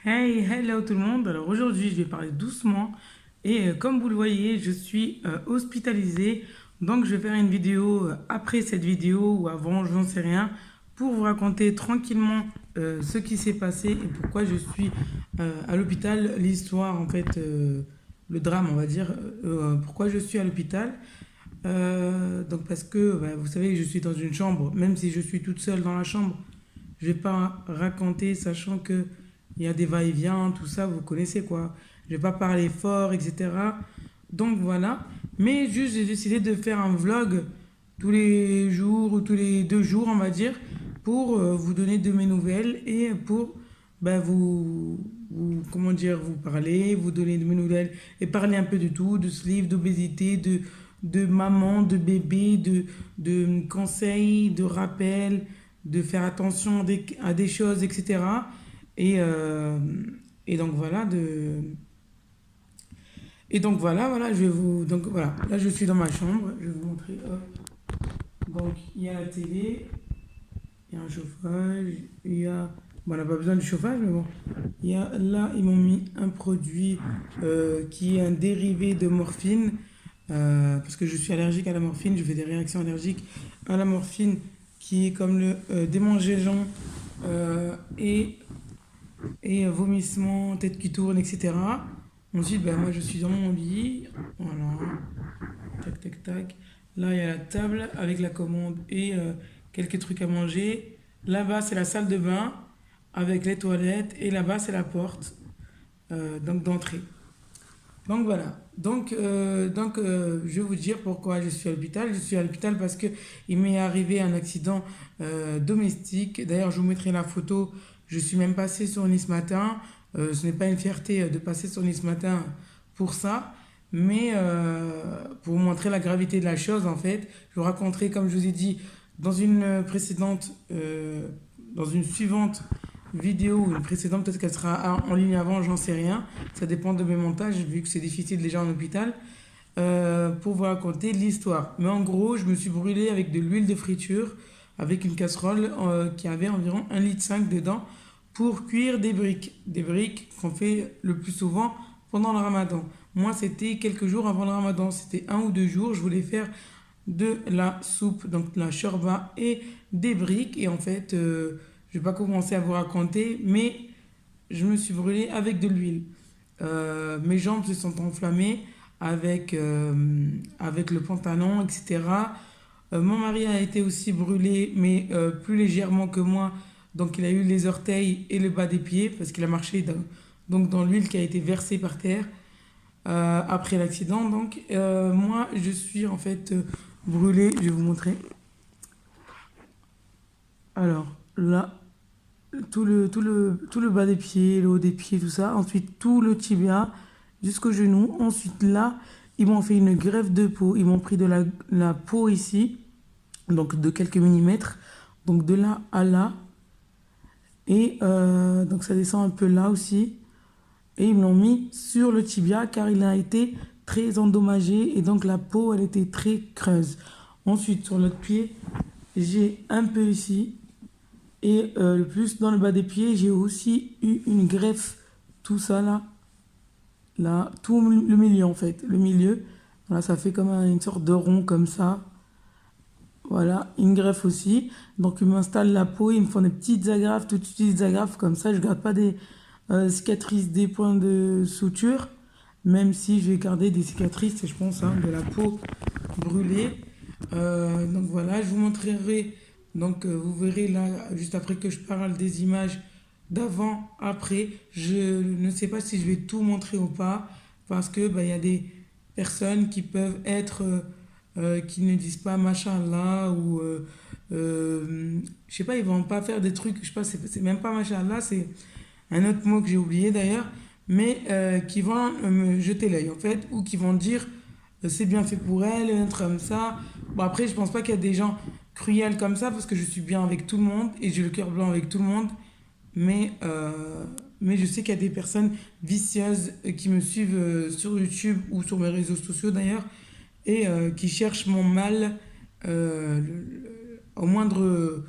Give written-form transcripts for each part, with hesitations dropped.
Hey, hello tout le monde. Alors aujourd'hui, je vais parler doucement et comme vous le voyez, je suis hospitalisée. Donc je vais faire une vidéo après cette vidéo ou avant, je n'en sais rien, pour vous raconter tranquillement ce qui s'est passé et pourquoi je suis à l'hôpital, l'histoire en fait, le drame on va dire, pourquoi je suis à l'hôpital. Donc parce que vous savez, je suis dans une chambre, même si je suis toute seule dans la chambre, je vais pas raconter, sachant que il y a des va-et-vient, tout ça, vous connaissez quoi. Je vais pas parler fort, etc. Donc voilà. Mais juste, j'ai décidé de faire un vlog tous les jours ou tous les 2 jours, on va dire, pour vous donner de mes nouvelles et pour comment dire, vous parler, vous donner de mes nouvelles et parler un peu de tout, de ce livre, d'obésité, de maman, de bébé, de conseils, de rappels, de faire attention à des choses, etc. Et, euh, et donc voilà, voilà, donc voilà, là je suis dans ma chambre, je vais vous montrer, hop. Donc il y a la télé, il y a un chauffage, il y a, bon on n'a pas besoin de chauffage, mais bon, il y a, là ils m'ont mis un produit qui est un dérivé de morphine, parce que je suis allergique à la morphine, je fais des réactions allergiques à la morphine, qui est comme le démangeaison et vomissements, tête qui tourne, etc. Ensuite, moi je suis dans mon lit, voilà, tac tac tac. Là il y a la table avec la commande et quelques trucs à manger. Là-bas c'est la salle de bain avec les toilettes et là-bas c'est la porte donc d'entrée. Donc voilà. Je vais vous dire pourquoi je suis à l'hôpital. Je suis à l'hôpital parce que il m'est arrivé un accident domestique. D'ailleurs, je vous mettrai la photo. Je suis même passée sur Nice Matin. Ce n'est pas une fierté de passer sur Nice Matin pour ça, mais pour vous montrer la gravité de la chose en fait. Je vous raconterai, comme je vous ai dit, dans une précédente, dans une suivante vidéo ou une précédente, peut-être qu'elle sera en ligne avant, j'en sais rien. Ça dépend de mes montages, vu que c'est difficile déjà en hôpital, pour vous raconter l'histoire. Mais en gros, je me suis brûlé avec de l'huile de friture, avec une casserole qui avait environ 1,5 litre dedans, pour cuire des briques. Des briques qu'on fait le plus souvent pendant le ramadan. Moi, c'était quelques jours avant le ramadan, c'était 1 ou 2 jours. Je voulais faire de la soupe, donc de la shorba et des briques. Et en fait, je vais pas commencer à vous raconter, mais je me suis brûlée avec de l'huile. Mes jambes se sont enflammées avec le pantalon, etc. Mon mari a été aussi brûlé, mais plus légèrement que moi. Donc il a eu les orteils et le bas des pieds parce qu'il a marché donc dans l'huile qui a été versée par terre après l'accident. Donc moi je suis en fait brûlée, je vais vous montrer. Alors là, tout le bas des pieds, le haut des pieds, tout ça. Ensuite, tout le tibia jusqu'au genou. Ensuite, là, ils m'ont fait une greffe de peau. Ils m'ont pris de la peau ici, donc de quelques millimètres. Donc de là à là. Et donc ça descend un peu là aussi. Et ils me l'ont mis sur le tibia car il a été très endommagé. Et donc la peau, elle était très creuse. Ensuite, sur l'autre pied, j'ai un peu ici. Et le plus dans le bas des pieds, j'ai aussi eu une greffe, tout ça là, là, tout le milieu en fait, le milieu. Voilà, ça fait comme une sorte de rond comme ça. Voilà, une greffe aussi. Donc ils m'installent la peau, ils me font des petites agrafes, toutes petites agrafes comme ça. Je garde pas des cicatrices, des points de suture, même si je vais garder des cicatrices, je pense, hein, de la peau brûlée. Donc voilà, je vous montrerai. Donc vous verrez là, juste après que je parle des images d'avant, après. Je ne sais pas si je vais tout montrer ou pas, parce que il y a des personnes qui peuvent être qui ne disent pas machallah ou je sais pas, ils vont pas faire des trucs, je sais pas, c'est même pas machallah, c'est un autre mot que j'ai oublié d'ailleurs, mais qui vont me jeter l'œil en fait, ou qui vont dire c'est bien fait pour elle, un truc comme ça. Bon, après, je pense pas qu'il y a des gens cruels comme ça, parce que je suis bien avec tout le monde et j'ai le cœur blanc avec tout le monde, mais je sais qu'il y a des personnes vicieuses qui me suivent sur YouTube ou sur mes réseaux sociaux d'ailleurs, et qui cherchent mon mal au moindre,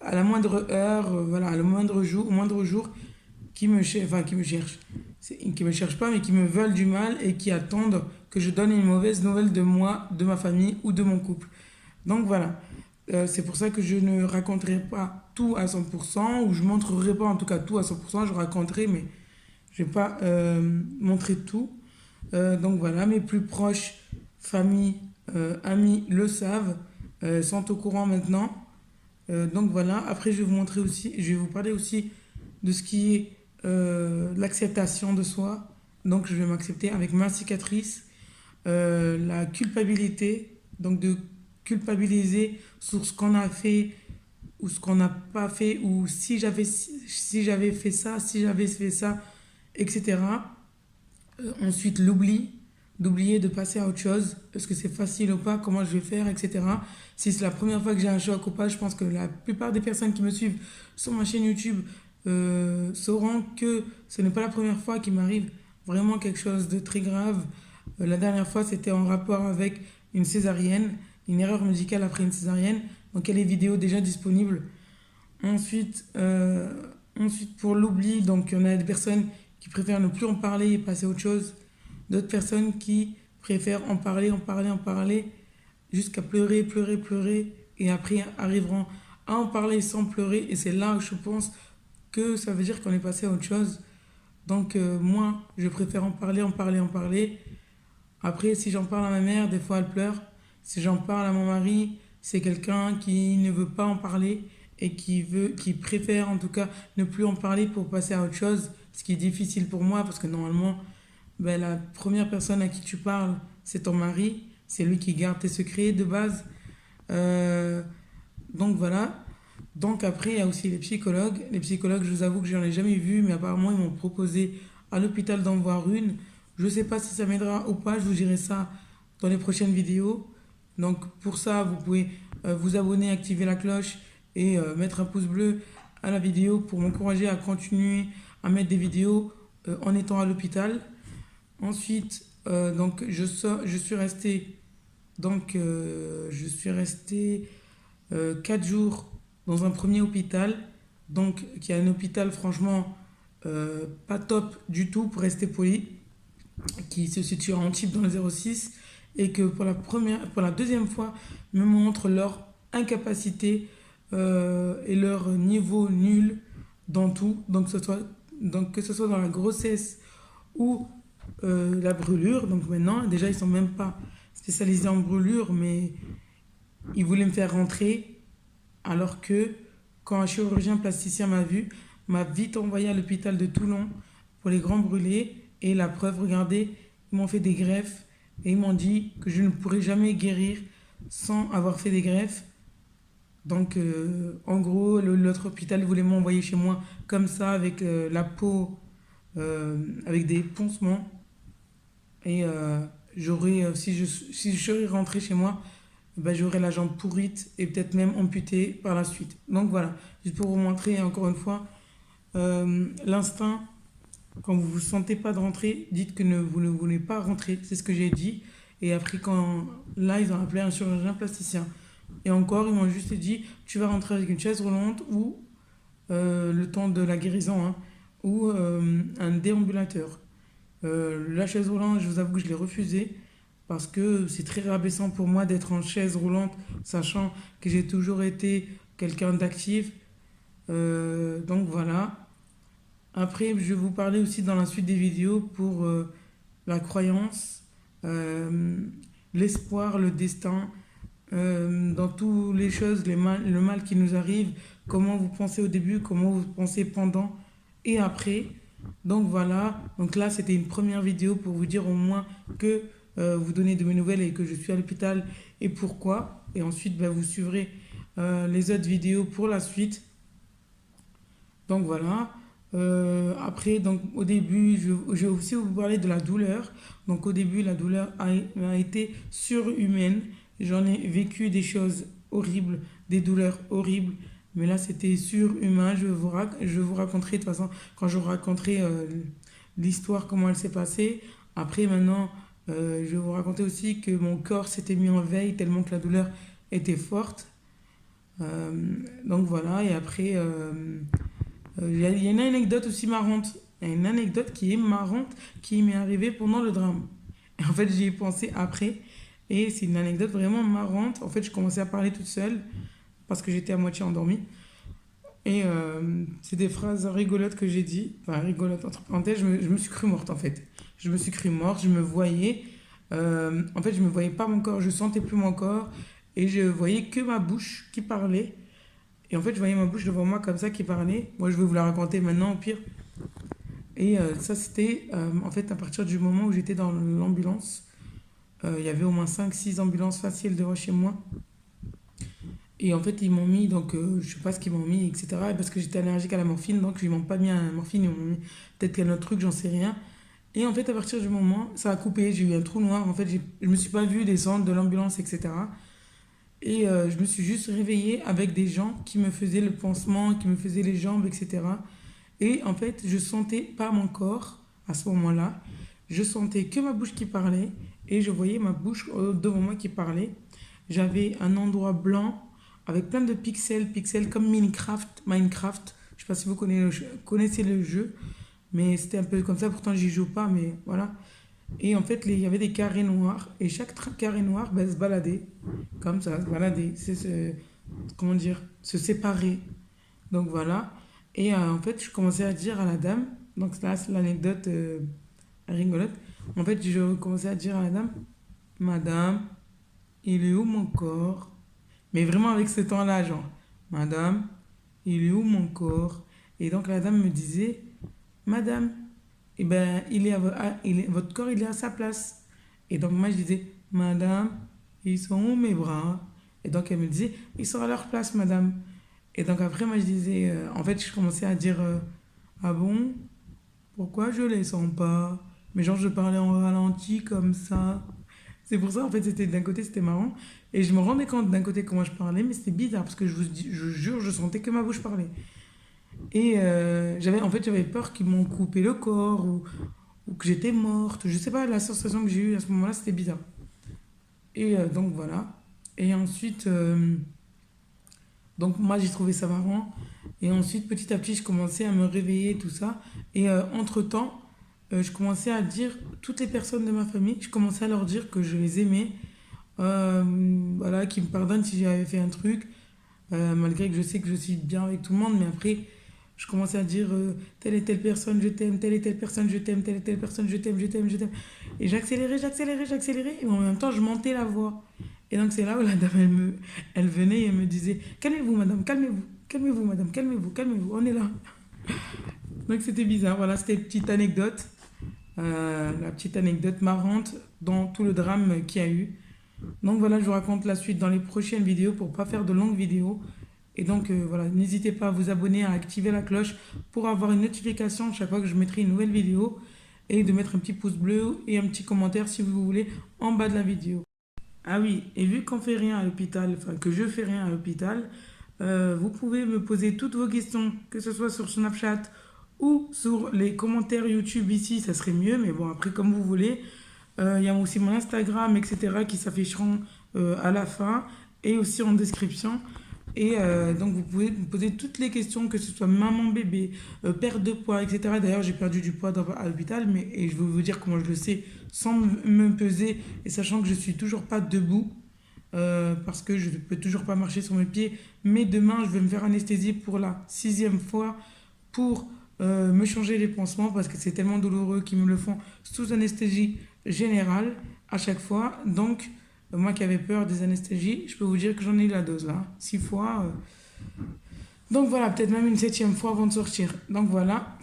à la moindre heure, voilà, au moindre jour, enfin, qui me cherchent. Qui me cherchent pas, mais qui me veulent du mal et qui attendent que je donne une mauvaise nouvelle de moi, de ma famille ou de mon couple. Donc voilà. C'est pour ça que je ne raconterai pas tout à 100%, ou je montrerai pas en tout cas tout à 100%, je raconterai, mais je vais pas montrer tout. Donc voilà, mes plus proches, famille, amis le savent, sont au courant maintenant. Donc voilà, après je vais vous montrer aussi, je vais vous parler aussi de ce qui est l'acceptation de soi. Donc je vais m'accepter avec ma cicatrice, la culpabilité, donc de culpabiliser sur ce qu'on a fait ou ce qu'on n'a pas fait, ou si j'avais fait ça, si j'avais fait ça, etc. Ensuite, d'oublier de passer à autre chose. Est-ce que c'est facile ou pas? Comment je vais faire, etc. Si c'est la première fois que j'ai un choc ou pas, je pense que la plupart des personnes qui me suivent sur ma chaîne YouTube sauront que ce n'est pas la première fois qu'il m'arrive vraiment quelque chose de très grave. La dernière fois, c'était en rapport avec une césarienne, une erreur médicale après une césarienne. Donc, il y a les vidéos déjà disponibles. Ensuite, pour l'oubli, donc il y en a des personnes qui préfèrent ne plus en parler et passer à autre chose. D'autres personnes qui préfèrent en parler, jusqu'à pleurer, pleurer, pleurer, et après arriveront à en parler sans pleurer. Et c'est là où je pense que ça veut dire qu'on est passé à autre chose. Donc moi, je préfère en parler, en parler, en parler. Après, si j'en parle à ma mère, des fois elle pleure. Si j'en parle à mon mari, c'est quelqu'un qui ne veut pas en parler et qui préfère en tout cas ne plus en parler pour passer à autre chose. Ce qui est difficile pour moi parce que normalement, ben, la première personne à qui tu parles, c'est ton mari. C'est lui qui garde tes secrets de base. Euh, donc voilà. Donc après, il y a aussi les psychologues. Les psychologues, je vous avoue que je n'en ai jamais vu, mais apparemment, ils m'ont proposé à l'hôpital d'en voir une. Je ne sais pas si ça m'aidera ou pas, je vous dirai ça dans les prochaines vidéos. Donc pour ça, vous pouvez vous abonner, activer la cloche et mettre un pouce bleu à la vidéo pour m'encourager à continuer à mettre des vidéos en étant à l'hôpital. Ensuite, donc je suis resté je suis resté 4 jours dans un premier hôpital, donc qui est un hôpital franchement pas top du tout pour rester poli, qui se situe à Antibes dans le 06, et que pour la deuxième fois me montre leur incapacité et leur niveau nul dans tout, donc que ce soit dans la grossesse ou la brûlure. Donc maintenant, déjà ils sont même pas spécialisés en brûlure, mais ils voulaient me faire rentrer, alors que quand un chirurgien plasticien m'a vu, m'a vite envoyé à l'hôpital de Toulon pour les grands brûlés. Et la preuve, regardez, ils m'ont fait des greffes et ils m'ont dit que je ne pourrais jamais guérir sans avoir fait des greffes. Donc, en gros, l'autre hôpital voulait m'envoyer chez moi comme ça, avec la peau, avec des pansements. Et si je serais rentré chez moi, ben, j'aurais la jambe pourrite et peut-être même amputée par la suite. Donc voilà, juste pour vous montrer encore une fois, l'instinct, quand vous ne vous sentez pas de rentrer, dites que vous ne voulez pas rentrer. C'est ce que j'ai dit. Et après, là, ils ont appelé un chirurgien plasticien. Et encore, ils m'ont juste dit, tu vas rentrer avec une chaise roulante ou le temps de la guérison, hein, ou un déambulateur. La chaise roulante, je vous avoue que je l'ai refusée parce que c'est très rabaissant pour moi d'être en chaise roulante, sachant que j'ai toujours été quelqu'un d'actif. Donc voilà. Après, je vais vous parler aussi dans la suite des vidéos pour la croyance, l'espoir, le destin, dans toutes les choses, le mal qui nous arrive, comment vous pensez au début, comment vous pensez pendant et après. Donc voilà, donc là c'était une première vidéo pour vous dire au moins que vous donnez de mes nouvelles et que je suis à l'hôpital et pourquoi. Et ensuite ben, vous suivrez les autres vidéos pour la suite. Donc voilà. Après, donc au début, je vais aussi vous parler de la douleur. Donc au début, la douleur a été surhumaine. J'en ai vécu des choses horribles, des douleurs horribles. Mais là, c'était surhumain. Je vous raconterai de toute façon quand je vous raconterai l'histoire, comment elle s'est passée. Après, maintenant, je vais vous raconter aussi que mon corps s'était mis en veille tellement que la douleur était forte. Donc voilà, et après, Il y a une anecdote aussi marrante. Il y a une anecdote qui est marrante qui m'est arrivée pendant le drame. Et en fait, j'y ai pensé après. Et c'est une anecdote vraiment marrante. En fait, je commençais à parler toute seule parce que j'étais à moitié endormie. Et c'est des phrases rigolotes que j'ai dit. Enfin, rigolotes, entre parenthèses, je me suis cru morte en fait. Je me suis cru morte, je me voyais. En fait, je me voyais pas mon corps, je sentais plus mon corps. Et je voyais que ma bouche qui parlait. Et en fait, je voyais ma bouche devant moi comme ça qui parlait. Moi, je vais vous la raconter maintenant, au pire. Et ça, c'était en fait à partir du moment où j'étais dans l'ambulance. Il y avait au moins 5 6 ambulances faciles devant chez moi. Et en fait, ils m'ont mis, donc je sais pas ce qu'ils m'ont mis, etc. Et parce que j'étais allergique à la morphine, donc ils m'ont pas mis à la morphine, ils m'ont mis peut-être qu'un autre truc, j'en sais rien. Et en fait, à partir du moment, ça a coupé, j'ai eu un trou noir. En fait, je me suis pas vue descendre de l'ambulance, etc. Et je me suis juste réveillée avec des gens qui me faisaient le pansement, qui me faisaient les jambes, etc. Et en fait, je sentais pas mon corps à ce moment-là. Je sentais que ma bouche qui parlait et je voyais ma bouche devant moi qui parlait. J'avais un endroit blanc avec plein de pixels, pixels comme Minecraft, Minecraft. Je sais pas si vous connaissez le jeu, mais c'était un peu comme ça. Pourtant, j'y joue pas, mais voilà. Et en fait, il y avait des carrés noirs et chaque carré noir ben, se baladait comme ça, se baladait. Comment dire, se séparer. Donc voilà. Et en fait, je commençais à dire à la dame, donc là, c'est l'anecdote rigolote. En fait, je commençais à dire à la dame, Madame, il est où mon corps? Mais vraiment avec ce ton-là, genre, Madame, il est où mon corps? Et donc la dame me disait, Madame, eh ben, votre corps, il est à sa place. Et donc moi, je disais, Madame, ils sont où mes bras? Et donc elle me disait, ils sont à leur place, Madame. Et donc après, moi, je disais, en fait, je commençais à dire, ah bon, pourquoi je les sens pas? Mais genre, je parlais en ralenti comme ça. C'est pour ça, en fait, c'était d'un côté, c'était marrant. Et je me rendais compte d'un côté comment je parlais, mais c'était bizarre parce que je jure, je sentais que ma bouche parlait. Et en fait, j'avais peur qu'ils m'ont coupé le corps ou que j'étais morte. Je sais pas, la sensation que j'ai eue à ce moment-là, c'était bizarre. Et donc voilà. Et ensuite, donc moi j'ai trouvé ça marrant. Et ensuite, petit à petit, je commençais à me réveiller, tout ça. Et entre-temps, je commençais à dire, toutes les personnes de ma famille, je commençais à leur dire que je les aimais. Voilà, qu'ils me pardonnent si j'avais fait un truc. Malgré que je sais que je suis bien avec tout le monde. Mais après, je commençais à dire, telle et telle personne, je t'aime, telle et telle personne, je t'aime, telle et telle personne, je t'aime, je t'aime, je t'aime. Et j'accélérais, j'accélérais, j'accélérais. Et en même temps, je montais la voix. Et donc c'est là où la dame, elle venait et elle me disait, calmez-vous madame, calmez-vous, calmez-vous madame, calmez-vous, calmez-vous, on est là. Donc c'était bizarre, voilà, c'était une petite anecdote, la petite anecdote marrante dans tout le drame qu'il y a eu. Donc voilà, je vous raconte la suite dans les prochaines vidéos pour pas faire de longues vidéos. Et donc voilà, n'hésitez pas à vous abonner, à activer la cloche pour avoir une notification chaque fois que je mettrai une nouvelle vidéo et de mettre un petit pouce bleu et un petit commentaire si vous voulez en bas de la vidéo. Ah oui, et vu qu'on fait rien à l'hôpital, enfin que je fais rien à l'hôpital, vous pouvez me poser toutes vos questions, que ce soit sur Snapchat ou sur les commentaires YouTube ici, ça serait mieux, mais bon, après comme vous voulez. Il y a aussi mon Instagram, etc., qui s'afficheront à la fin et aussi en description. Et donc vous pouvez me poser toutes les questions, que ce soit maman, bébé, perte de poids, etc. D'ailleurs, j'ai perdu du poids à l'hôpital, mais et je vais vous dire comment je le sais sans me peser et sachant que je suis toujours pas debout parce que je ne peux toujours pas marcher sur mes pieds. Mais demain, je vais me faire anesthésier pour la 6e fois pour me changer les pansements parce que c'est tellement douloureux qu'ils me le font sous anesthésie générale à chaque fois. Donc, moi qui avais peur des anesthésies, je peux vous dire que j'en ai eu la dose là, 6 fois. Donc voilà, peut-être même une 7e fois avant de sortir. Donc voilà,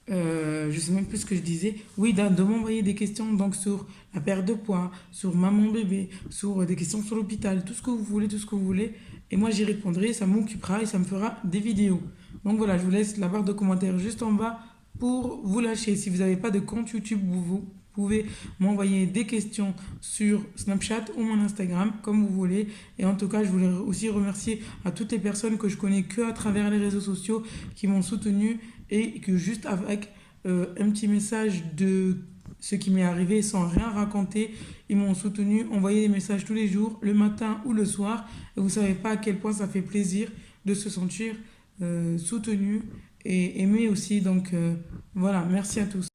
je sais même plus ce que je disais. Oui, de m'envoyer des questions donc sur la perte de poids, sur maman bébé, sur des questions sur l'hôpital, tout ce que vous voulez, tout ce que vous voulez. Et moi j'y répondrai, ça m'occupera et ça me fera des vidéos. Donc voilà, je vous laisse la barre de commentaires juste en bas pour vous lâcher. Si vous n'avez pas de compte YouTube, vous pouvez m'envoyer des questions sur Snapchat ou mon Instagram, comme vous voulez. Et en tout cas, je voulais aussi remercier à toutes les personnes que je connais que à travers les réseaux sociaux qui m'ont soutenu et que juste avec un petit message de ce qui m'est arrivé sans rien raconter, ils m'ont soutenu, envoyé des messages tous les jours, le matin ou le soir. Et vous ne savez pas à quel point ça fait plaisir de se sentir soutenu et aimé aussi. Donc voilà, merci à tous.